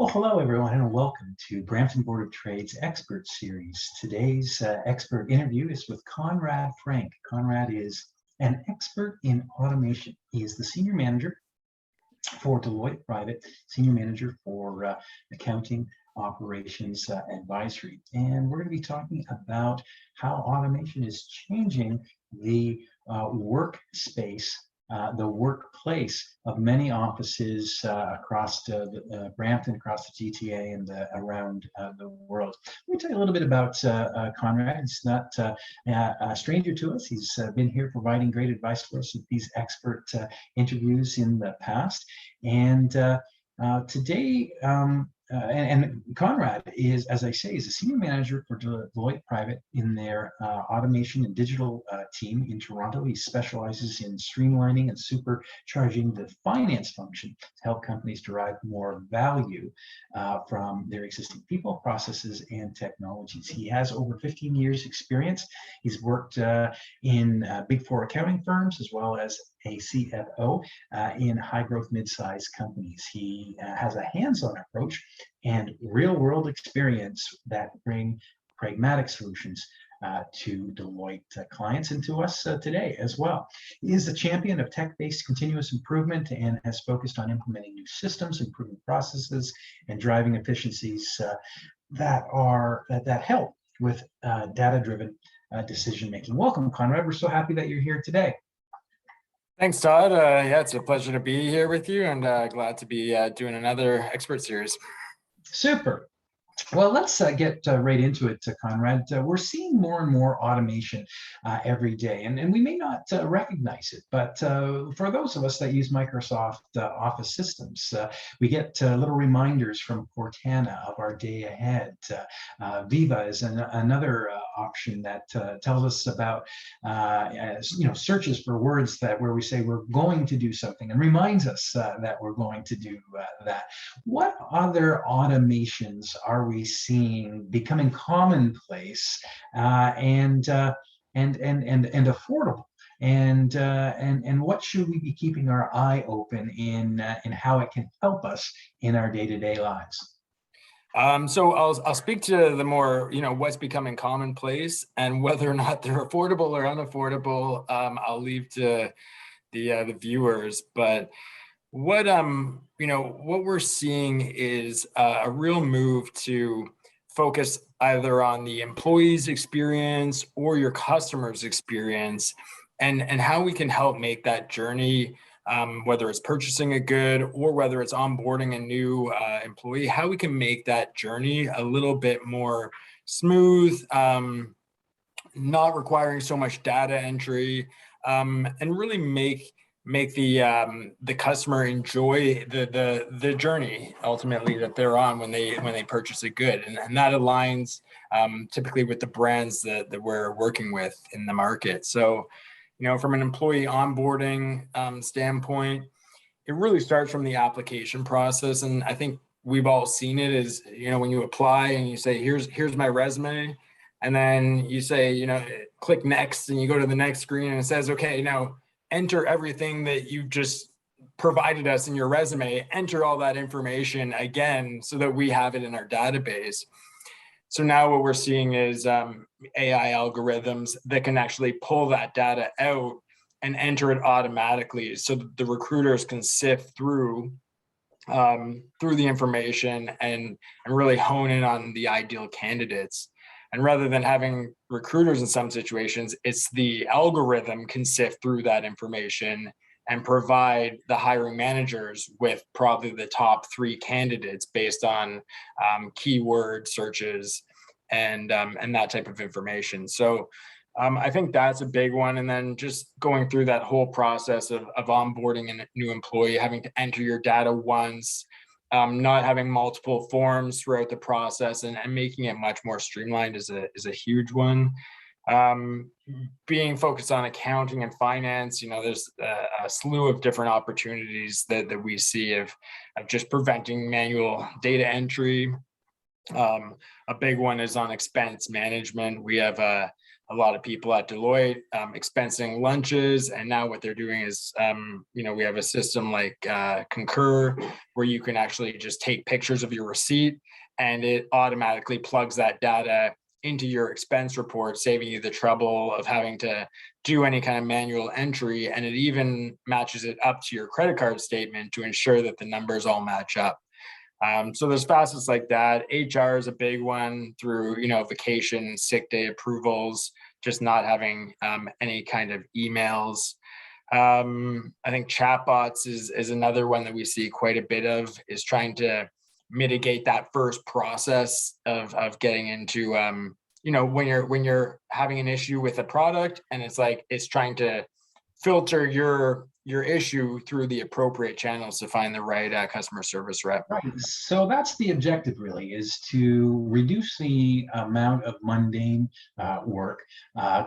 Well, hello everyone, and welcome to Brampton Board of Trade's Expert Series. Today's expert interview is with Conrad Frank. Conrad is an expert in automation. He is the Senior Manager for Deloitte Private, Senior Manager for Accounting Operations Advisory. And we're going to be talking about how automation is changing the workspace, the workplace of many offices across Brampton, across the GTA, and around the world. Let me tell you a little bit about Conrad. He's not a stranger to us. He's been here providing great advice for us with these expert interviews in the past. And today, and Conrad is, as I say, is a senior manager for Deloitte Private in their automation and digital team in Toronto. He specializes in streamlining and supercharging the finance function to help companies derive more value from their existing people, processes, and technologies. He has over 15 years experience. He's worked in Big Four accounting firms as well as a CFO in high-growth mid-sized companies. He has a hands-on approach and real-world experience that bring pragmatic solutions to Deloitte clients and to us today as well. He is a champion of tech-based continuous improvement and has focused on implementing new systems, improving processes, and driving efficiencies that help with data-driven decision-making. Welcome, Conrad. We're so happy that you're here today. Thanks, Todd. Yeah, it's a pleasure to be here with you, and glad to be doing another expert series. Super. Well, let's get right into it, Conrad. We're seeing more and more automation every day, and we may not recognize it, but for those of us that use Microsoft Office systems, we get little reminders from Cortana of our day ahead. Viva is another option that tells us about searches for words where we say we're going to do something and reminds us that we're going to do that. What other automations are we seeing becoming commonplace and affordable? And what should we be keeping our eye open in how it can help us in our day-to-day lives? So I'll speak to the more, what's becoming commonplace, and whether or not they're affordable or unaffordable, I'll leave to the viewers. But what we're seeing is a real move to focus either on the employee's experience or your customer's experience, and how we can help make that journey, whether it's purchasing a good or whether it's onboarding a new employee, how we can make that journey a little bit more smooth, not requiring so much data entry, and really make the customer enjoy the journey ultimately that they're on when they purchase a good, and that aligns typically with the brands that we're working with in the market. So, from an employee onboarding standpoint, it really starts from the application process, and I think we've all seen it. Is when you apply and you say here's my resume, and then you say click next, and you go to the next screen and it says, okay, now enter everything that you just provided us in your resume, enter all that information again so that we have it in our database. So now what we're seeing is AI algorithms that can actually pull that data out and enter it automatically, so that the recruiters can sift through the information and really hone in on the ideal candidates. And rather than having recruiters in some situations, it's the algorithm can sift through that information and provide the hiring managers with probably the top 3 candidates based on keyword searches and that type of information. So I think that's a big one. And then just going through that whole process of onboarding a new employee, having to enter your data once, not having multiple forms throughout the process, and making it much more streamlined is a huge one. Being focused on accounting and finance, there's a slew of different opportunities that we see of just preventing manual data entry. A big one is on expense management. We have a a lot of people at Deloitte expensing lunches. And now what they're doing is, we have a system like Concur, where you can actually just take pictures of your receipt and it automatically plugs that data into your expense report, saving you the trouble of having to do any kind of manual entry. And it even matches it up to your credit card statement to ensure that the numbers all match up. So there's facets like that. HR is a big one through, vacation, sick day approvals, just not having any kind of emails. I think chatbots is another one that we see quite a bit of, is trying to mitigate that first process of getting into, when you're having an issue with a product, and it's trying to filter your issue through the appropriate channels to find the right customer service rep. Right. So that's the objective, really, is to reduce the amount of mundane work,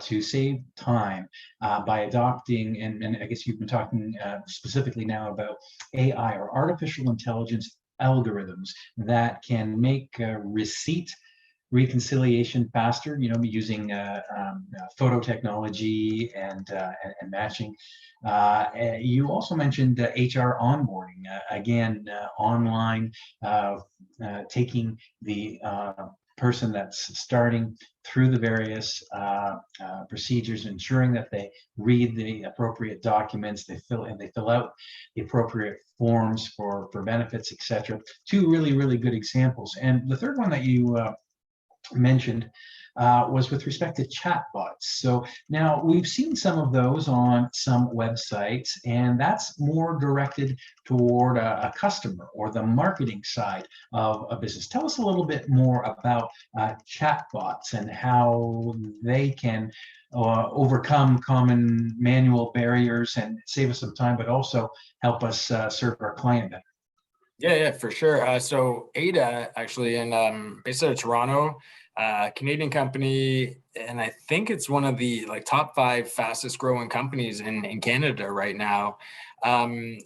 to save time by adopting, and I guess you've been talking specifically now about AI, or artificial intelligence algorithms, that can make receipt reconciliation faster, using photo technology and matching. You also mentioned HR onboarding, again, online, taking the person that's starting through the various procedures, ensuring that they read the appropriate documents, they fill out the appropriate forms for benefits, etc. Two really, really good examples. And the third one that you mentioned was with respect to chatbots. So now we've seen some of those on some websites, and that's more directed toward a customer or the marketing side of a business. Tell us a little bit more about chatbots and how they can overcome common manual barriers and save us some time, but also help us serve our client better. Yeah, for sure. So Ada, actually, based out of Toronto, Canadian company, and I think it's one of the top 5 fastest growing companies in Canada right now,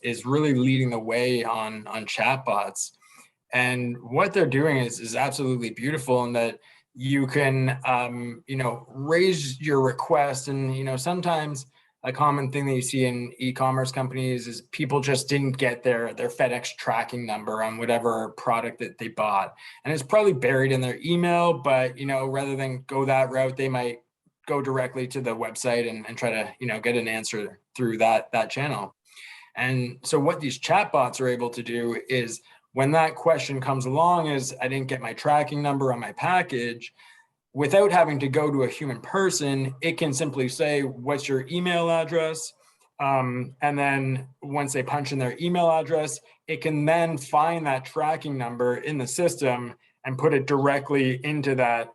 is really leading the way on chatbots. And what they're doing is absolutely beautiful, in that you can raise your request, and sometimes a common thing that you see in e-commerce companies is people just didn't get their FedEx tracking number on whatever product that they bought. And it's probably buried in their email, but, rather than go that route, they might go directly to the website and try to, get an answer through that channel. And so what these chatbots are able to do is, when that question comes along, is I didn't get my tracking number on my package, without having to go to a human person, it can simply say, what's your email address? And then once they punch in their email address, it can then find that tracking number in the system and put it directly into that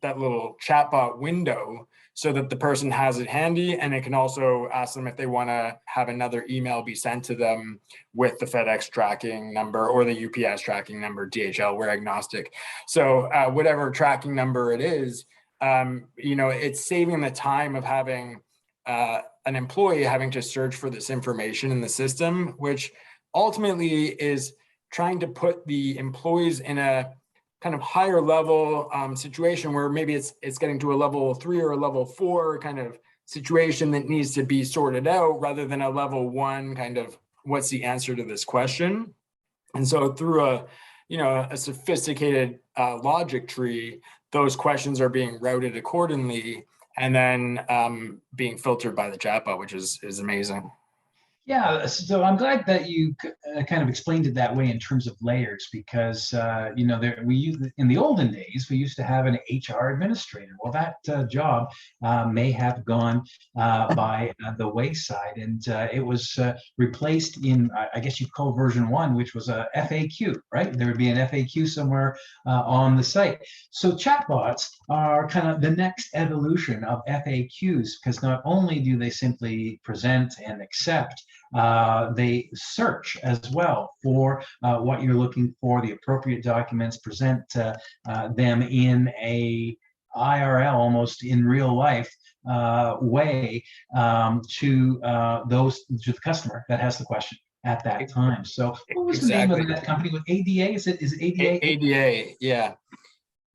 little chatbot window, so that the person has it handy, and it can also ask them if they want to have another email be sent to them with the FedEx tracking number or the UPS tracking number, DHL, we're agnostic. So whatever tracking number it is, it's saving the time of having an employee having to search for this information in the system, which ultimately is trying to put the employees in a kind of higher level situation, where maybe it's getting to a level 3 or a level 4 kind of situation that needs to be sorted out, rather than a level 1 kind of, what's the answer to this question? And so through a sophisticated logic tree, those questions are being routed accordingly, and then being filtered by the chatbot, which is amazing. Yeah, so I'm glad that you kind of explained it that way in terms of layers, because in the olden days we used to have an HR administrator. Well, that job may have gone by the wayside, and it was replaced in, I guess you'd call version 1, which was a FAQ, right? There would be an FAQ somewhere on the site. So chatbots are kind of the next evolution of FAQs, because not only do they simply present and accept, they search as well for what you're looking for, the appropriate documents, present them in a IRL, almost in real life way, to the customer that has the question at that time. So what was the name of that company? With ADA? Is it ADA? ADA, yeah.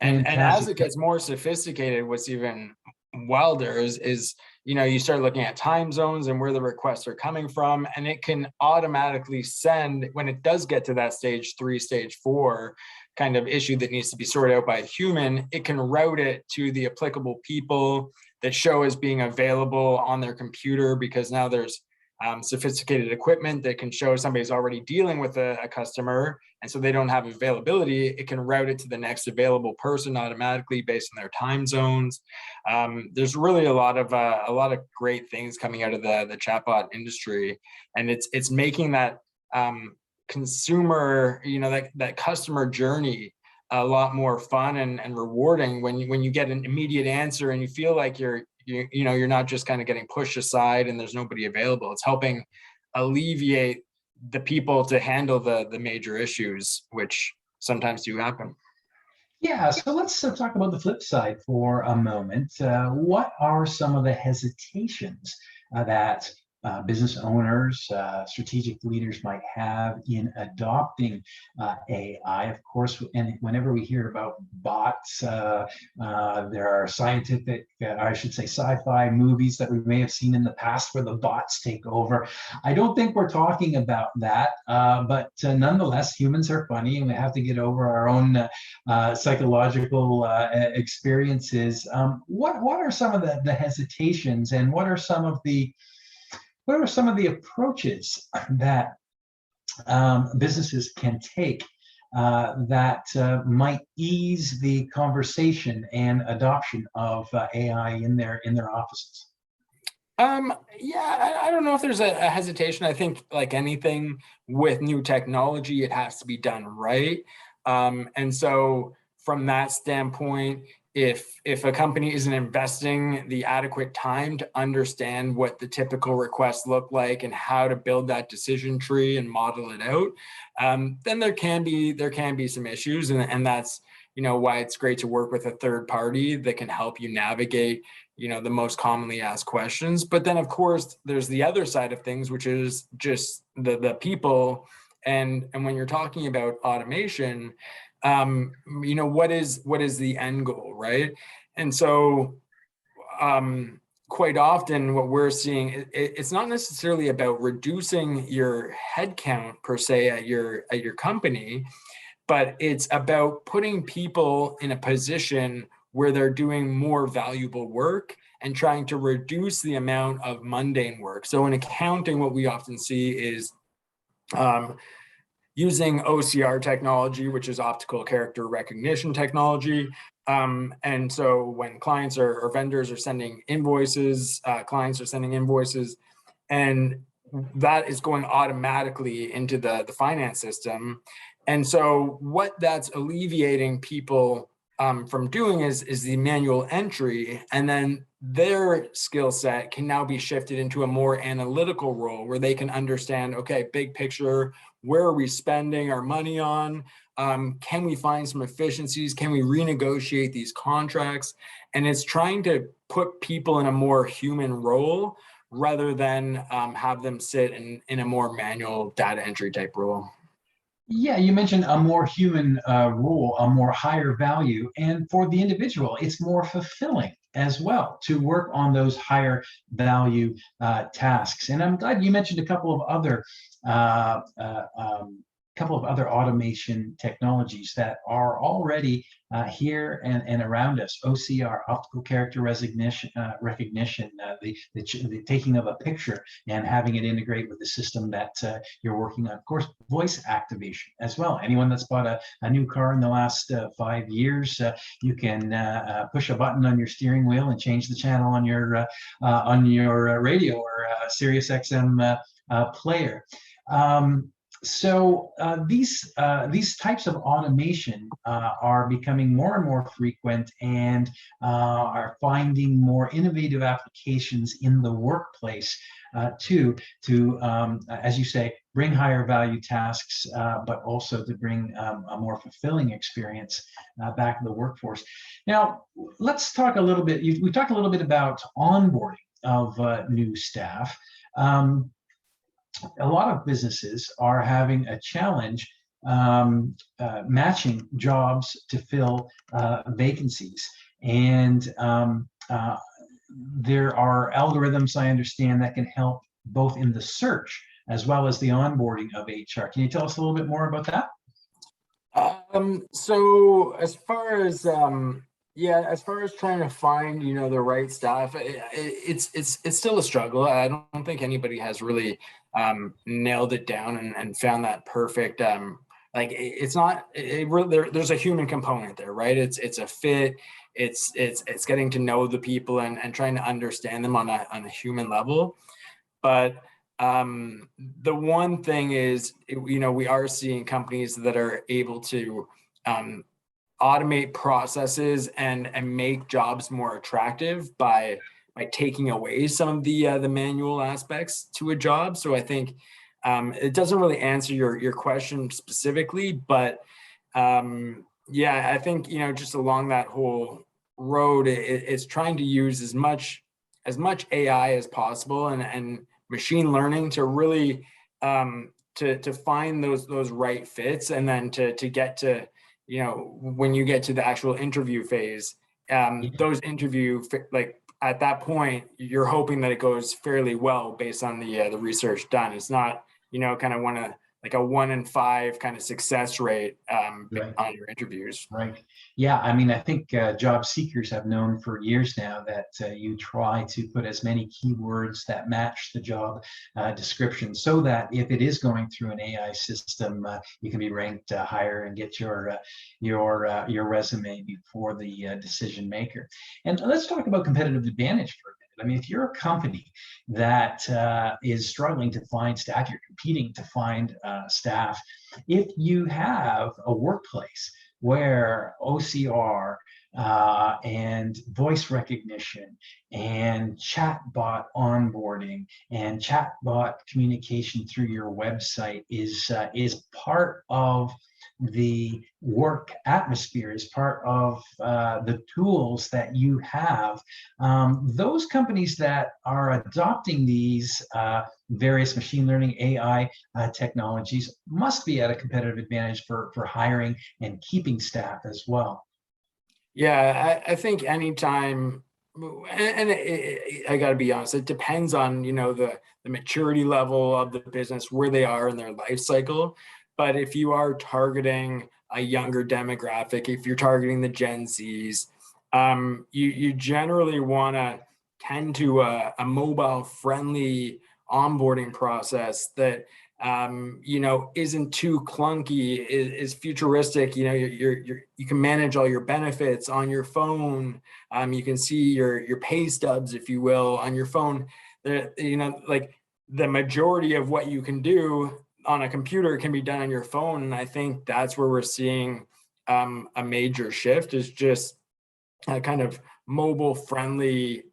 And as it gets more sophisticated, what's even wilder is you start looking at time zones and where the requests are coming from, and it can automatically send, when it does get to that stage 3, stage 4 kind of issue that needs to be sorted out by a human, it can route it to the applicable people that show as being available on their computer, because now there's sophisticated equipment that can show somebody's already dealing with a customer, and so they don't have availability. It can route it to the next available person automatically based on their time zones. There's really a lot of great things coming out of the chatbot industry, and it's making that consumer, that customer journey a lot more fun and rewarding when you get an immediate answer and you feel like you're not just kind of getting pushed aside and there's nobody available. It's helping alleviate the people to handle the major issues, which sometimes do happen. Yeah, so let's talk about the flip side for a moment. What are some of the hesitations that business owners, strategic leaders might have in adopting AI? Of course, and whenever we hear about bots, there are scientific, I should say sci-fi movies that we may have seen in the past where the bots take over. I don't think we're talking about that, but nonetheless, humans are funny and we have to get over our own psychological experiences. What are some of the hesitations, and what are some of the approaches that businesses can take that might ease the conversation and adoption of AI in their offices? Yeah, I don't know if there's a hesitation. I think like anything with new technology, it has to be done right. And so from that standpoint, if a company isn't investing the adequate time to understand what the typical requests look like and how to build that decision tree and model it out, then there can be some issues, and that's why it's great to work with a third party that can help you navigate the most commonly asked questions. But then of course there's the other side of things, which is just the people, and when you're talking about automation, what is the end goal, right? And so quite often what we're seeing, it's not necessarily about reducing your headcount per se at your company, but it's about putting people in a position where they're doing more valuable work and trying to reduce the amount of mundane work. So in accounting, what we often see is using OCR technology, which is optical character recognition technology. And so when clients or vendors are sending invoices, and that is going automatically into the finance system. And so what that's alleviating people from doing is the manual entry, and then their skill set can now be shifted into a more analytical role where they can understand, okay, big picture, where are we spending our money on? Can we find some efficiencies? Can we renegotiate these contracts? And it's trying to put people in a more human role rather than have them sit in a more manual data entry type role. Yeah, you mentioned a more human role, a more higher value, and for the individual, it's more fulfilling as well to work on those higher value tasks. And I'm glad you mentioned a couple of other automation technologies that are already here and around us. OCR, optical character recognition, the taking of a picture and having it integrate with the system that you're working on. Of course, voice activation as well. Anyone that's bought a new car in the last 5 years, you can push a button on your steering wheel and change the channel on your radio or Sirius XM player. So these types of automation are becoming more and more frequent, and are finding more innovative applications in the workplace to as you say, bring higher value tasks, but also to bring a more fulfilling experience back in the workforce. Now, let's talk a little bit. We talked a little bit about onboarding of new staff. A lot of businesses are having a challenge matching jobs to fill vacancies. And there are algorithms, I understand, that can help both in the search as well as the onboarding of HR. Can you tell us a little bit more about that? So as far as yeah, as far as trying to find, you know, the right staff, it's still a struggle. I don't think anybody has really nailed it down and found that perfect. Like it's not. There's a human component there, right? It's a fit. It's getting to know the people and trying to understand them on a human level. But the one thing is, you know, we are seeing companies that are able to automate processes and make jobs more attractive by taking away some of the manual aspects to a job. So I think it doesn't really answer your question specifically, but yeah, I think, you know, just along that whole road, it's trying to use as much AI as possible and machine learning to really to find those right fits, and then to get to, you know, when you get to the actual interview phase, those like at that point you're hoping that it goes fairly well based on the research done. It's not, you know, kind of like a 1 in 5 kind of success rate Right. on your interviews. Right. Yeah. I mean, I think job seekers have known for years now that you try to put as many keywords that match the job description, so that if it is going through an AI system, you can be ranked higher and get your resume before the decision maker. And let's talk about competitive advantage for a minute. I mean, if you're a company that is struggling to find staff, you're competing to find staff. If you have a workplace where OCR and voice recognition and chatbot onboarding and chatbot communication through your website is part of the work atmosphere, is part of the tools that you have. Those companies that are adopting these various machine learning AI technologies must be at a competitive advantage for hiring and keeping staff as well. Yeah, I think anytime, I got to be honest, it depends on, you know, the maturity level of the business, where they are in their life cycle. But if you are targeting a younger demographic, if you're targeting the Gen Zs, you generally want to tend to a mobile friendly onboarding process that you know, isn't too clunky, is futuristic. You know, you can manage all your benefits on your phone. You can see your pay stubs, if you will, on your phone. You know, like the majority of what you can do on a computer can be done on your phone. And I think that's where we're seeing a major shift, is just a kind of mobile friendly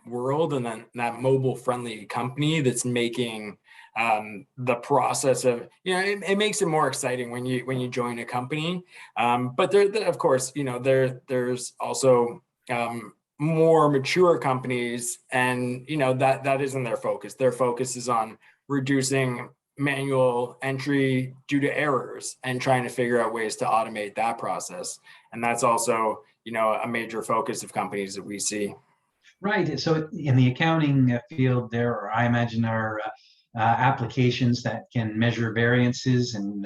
world, and then that mobile friendly company that's making the process of, you know, it makes it more exciting when you join a company. But there, of course, you know, there's also more mature companies, and you know that isn't their focus. Their focus is on reducing manual entry due to errors and trying to figure out ways to automate that process. And that's also, you know, a major focus of companies that we see. Right. So in the accounting field, there, I imagine, are applications that can measure variances and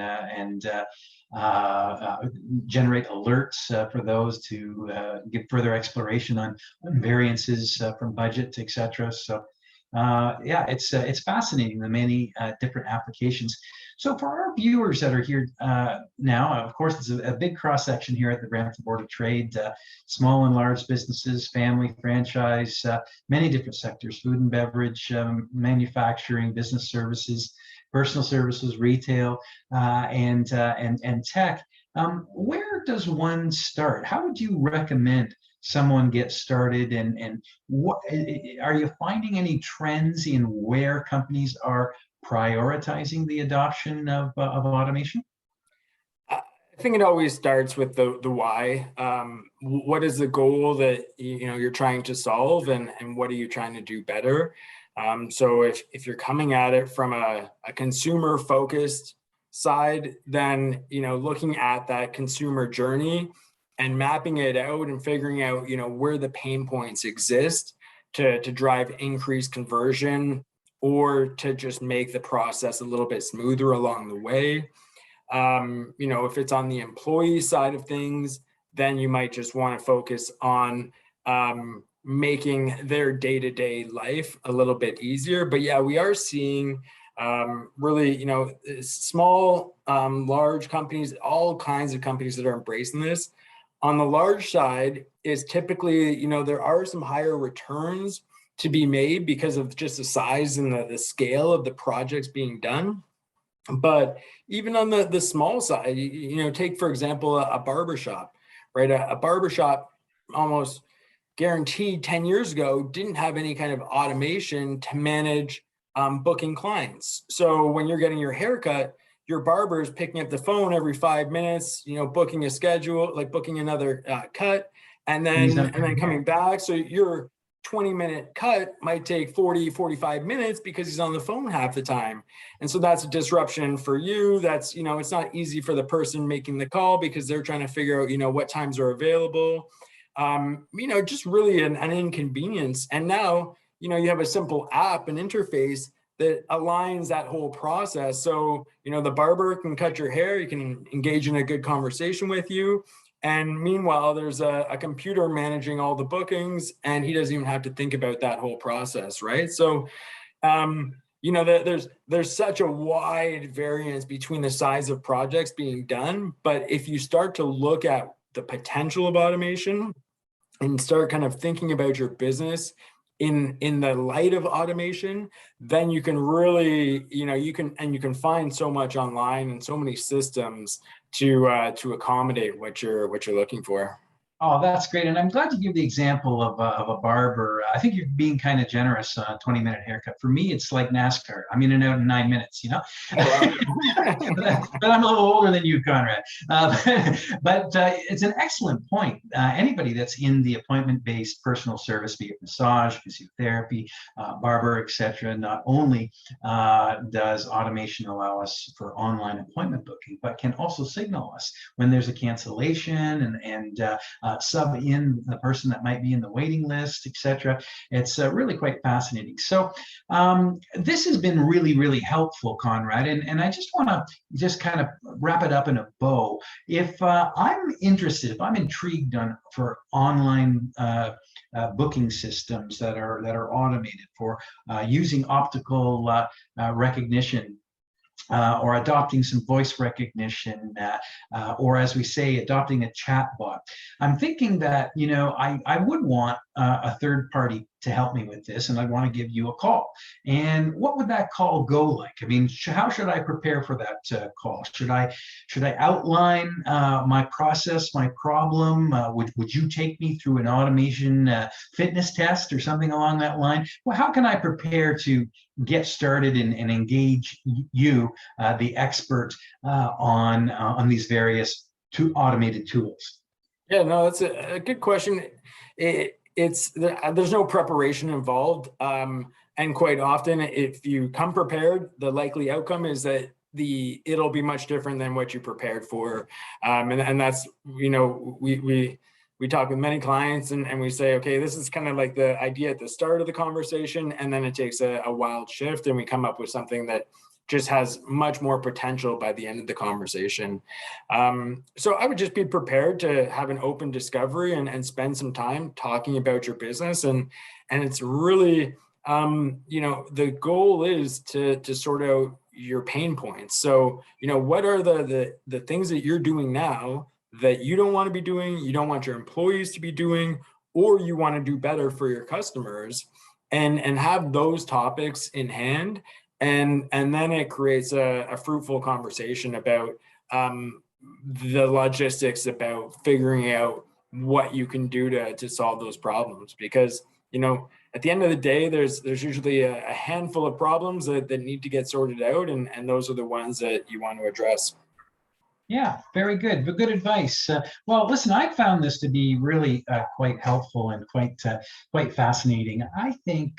generate alerts for those to give further exploration on variances from budget, etc. So yeah, it's fascinating, the many different applications. So for our viewers that are here now, of course, there's a big cross section here at the Brampton Board of Trade, small and large businesses, family, franchise, many different sectors: food and beverage, manufacturing, business services, personal services, retail, and tech. Where does one start? How would you recommend someone get started, and what are you finding any trends in where companies are prioritizing the adoption of automation? I think it always starts with the why. What is the goal that you know you're trying to solve, and what are you trying to do better? So if you're coming at it from a consumer focused side, then you know, looking at that consumer journey and mapping it out and figuring out, you know, where the pain points exist, to drive increased conversion or to just make the process a little bit smoother along the way. If it's on the employee side of things, then you might just want to focus on making their day-to-day life a little bit easier. But yeah, we are seeing really, small, large companies, all kinds of companies that are embracing this. On the large side is typically, there are some higher returns to be made because of just the size and the scale of the projects being done. But even on the small side, take, for example, a barbershop, right? A barbershop almost guaranteed 10 years ago didn't have any kind of automation to manage booking clients. So when you're getting your haircut, your barber is picking up the phone every 5 minutes, booking a schedule, like booking another cut, and then coming back. So your 20-minute cut might take 40, 45 minutes because he's on the phone half the time. And so that's a disruption for you. That's, it's not easy for the person making the call because they're trying to figure out, what times are available. Just really an inconvenience. And now, you have a simple app and interface that aligns that whole process. So, the barber can cut your hair, you can engage in a good conversation with you. And meanwhile, there's a computer managing all the bookings, and he doesn't even have to think about that whole process, right? So, there's such a wide variance between the size of projects being done. But if you start to look at the potential of automation and start kind of thinking about your business in the light of automation, then you can really, you can find so much online and so many systems to accommodate what you're looking for. Oh, that's great. And I'm glad you give the example of a barber. I think you're being kind of generous on a 20-minute haircut. For me, it's like NASCAR. I'm in and out in 9 minutes, Wow. but I'm a little older than you, Conrad. But it's an excellent point. Anybody that's in the appointment-based personal service, be it massage, physiotherapy, barber, etc., not only does automation allow us for online appointment booking, but can also signal us when there's a cancellation and sub in the person that might be in the waiting list, etc. It's really quite fascinating. So this has been really, really helpful, Conrad. And I just want to just kind of wrap it up in a bow. If I'm interested, if I'm intrigued for online booking systems that are automated for using optical recognition, or adopting some voice recognition, or as we say, adopting a chatbot. I'm thinking that, I would want a third party to help me with this, and I want to give you a call. And what would that call go like? I mean, how should I prepare for that call? Should I outline my process, my problem? Would you take me through an automation fitness test or something along that line? Well, how can I prepare to get started and engage you, the expert, on these various automated tools? Yeah, no, that's a good question. There's no preparation involved, and quite often, if you come prepared, the likely outcome is that it'll be much different than what you prepared for, and that's, we talk with many clients and we say, okay, this is kind of like the idea at the start of the conversation, and then it takes a wild shift, and we come up with something that just has much more potential by the end of the conversation. So I would just be prepared to have an open discovery and spend some time talking about your business. And it's really, the goal is to sort out your pain points. So, what are the things that you're doing now that you don't want to be doing, you don't want your employees to be doing, or you want to do better for your customers, and have those topics in hand. And then it creates a fruitful conversation about the logistics, about figuring out what you can do to solve those problems. Because, at the end of the day, there's usually a handful of problems that need to get sorted out. And those are the ones that you want to address. Yeah, very good. But good advice. Well, listen, I found this to be really quite helpful and quite fascinating. I think,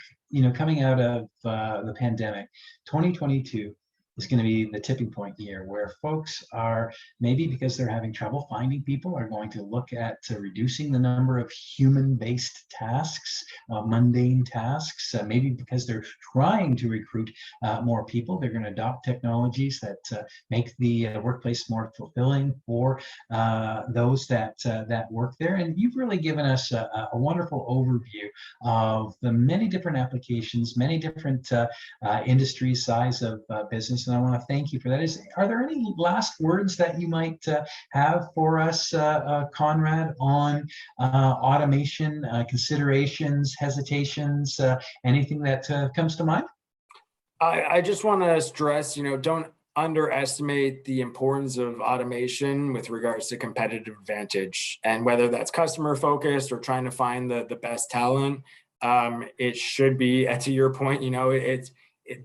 coming out of the pandemic, 2022 is going to be the tipping point here, where folks are, maybe because they're having trouble finding people, are going to look at reducing the number of human-based tasks, mundane tasks. Maybe because they're trying to recruit more people, they're going to adopt technologies that make the workplace more fulfilling for those that work there. And you've really given us a wonderful overview of the many different applications, many different industries, size of business, and I want to thank you for that. Are there any last words that you might have for us, Conrad, on automation considerations, hesitations, anything that comes to mind? I just want to stress, don't underestimate the importance of automation with regards to competitive advantage, and whether that's customer focused or trying to find the best talent. It should be, to your point,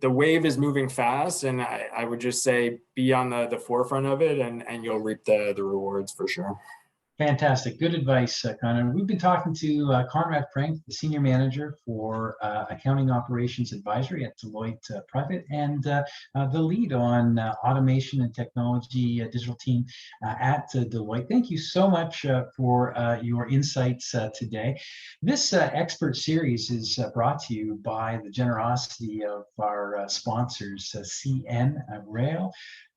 the wave is moving fast, and I would just say be on the forefront of it, and you'll reap the rewards for sure. Fantastic. Good advice, Conrad. We've been talking to Conrad Frank, the Senior Manager for Accounting Operations Advisory at Deloitte Private, and the lead on automation and technology digital team at Deloitte. Thank you so much for your insights today. This expert series is brought to you by the generosity of our sponsors, CN Rail,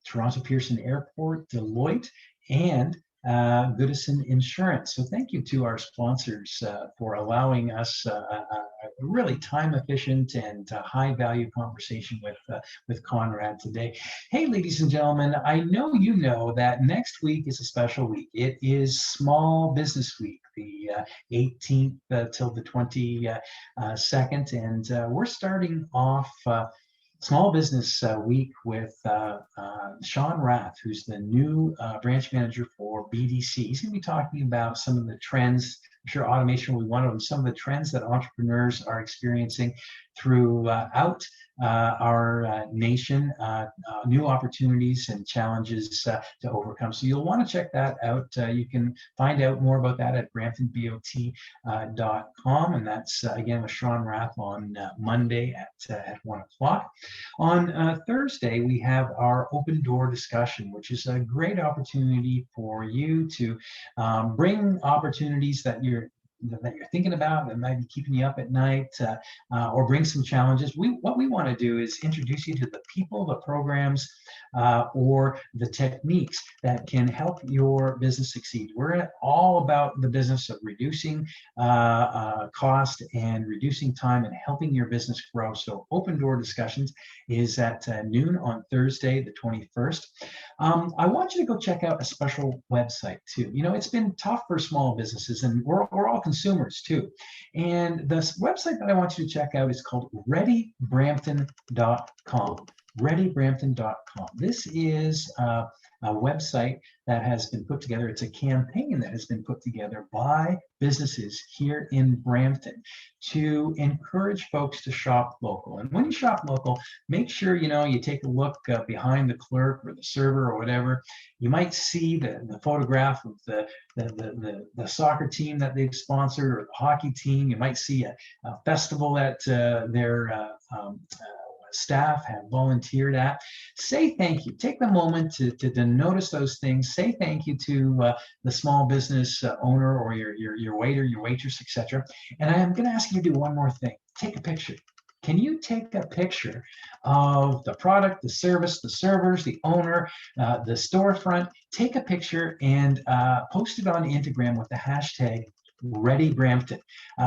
Toronto Pearson Airport, Deloitte, and Goodison Insurance. So thank you to our sponsors for allowing us a really time-efficient and high-value conversation with Conrad today. Hey, ladies and gentlemen, I know you know that next week is a special week. It is Small Business Week, the 18th till the 22nd, and we're starting off Small Business Week with Sean Rath, who's the new branch manager for BDC. He's going to be talking about some of the trends. I'm sure automation will be one of them. Some of the trends that entrepreneurs are experiencing throughout our nation, new opportunities and challenges to overcome. So you'll want to check that out. You can find out more about that at bramptonbot.com. And that's, again, with Sean Rath on Monday at 1 o'clock. On Thursday, we have our open door discussion, which is a great opportunity for you to bring opportunities that you're thinking about that might be keeping you up at night, or bring some challenges. What we want to do is introduce you to the people, the programs, or the techniques that can help your business succeed. We're all about the business of reducing cost and reducing time and helping your business grow. So open door discussions is at noon on Thursday, the 21st. I want you to go check out a special website too. It's been tough for small businesses, and we're all consumers too. And the website that I want you to check out is called ReadyBrampton.com. ReadyBrampton.com. This is a website that has been put together. It's a campaign that has been put together by businesses here in Brampton to encourage folks to shop local. And when you shop local, make sure you take a look behind the clerk or the server or whatever. You might see the photograph of the soccer team that they've sponsored, or the hockey team. You might see a festival that their staff have volunteered at. Say thank you. Take the moment to notice those things. Say thank you to the small business owner, or your waiter, your waitress, etc. And I am going to ask you to do one more thing. Take a picture. Can you take a picture of the product, the service, the servers, the owner, the storefront? Take a picture and post it on Instagram with the hashtag ReadyBrampton,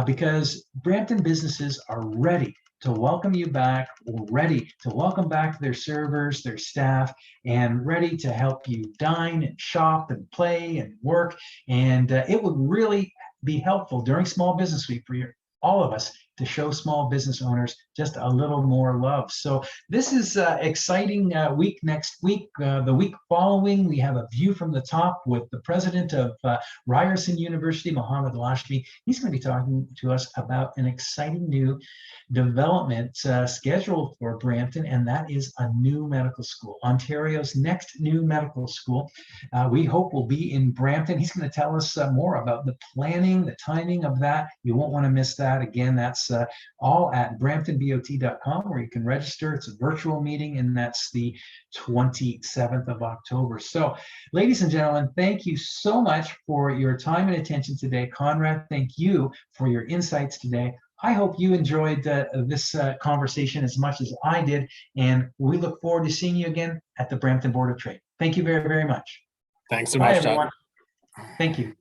because Brampton businesses are ready to welcome you back, ready to welcome back their servers, their staff, and ready to help you dine and shop and play and work. And it would really be helpful during Small Business Week for all of us to show small business owners just a little more love. So this is exciting week next week. The week following, we have a view from the top with the president of Ryerson University, Mohammed Lashmi. He's going to be talking to us about an exciting new development scheduled for Brampton, and that is a new medical school, Ontario's next new medical school. We hope will be in Brampton. He's going to tell us more about the planning, the timing of that. You won't want to miss that. Again, that's all at bramptonbot.com, where you can register. It's a virtual meeting, and that's the 27th of October. So, ladies and gentlemen, thank you so much for your time and attention today. Conrad, thank you for your insights today. I hope you enjoyed this conversation as much as I did, and we look forward to seeing you again at the Brampton Board of Trade. Thank you very, very much. Thanks so Bye, much, everyone. Todd. Thank you.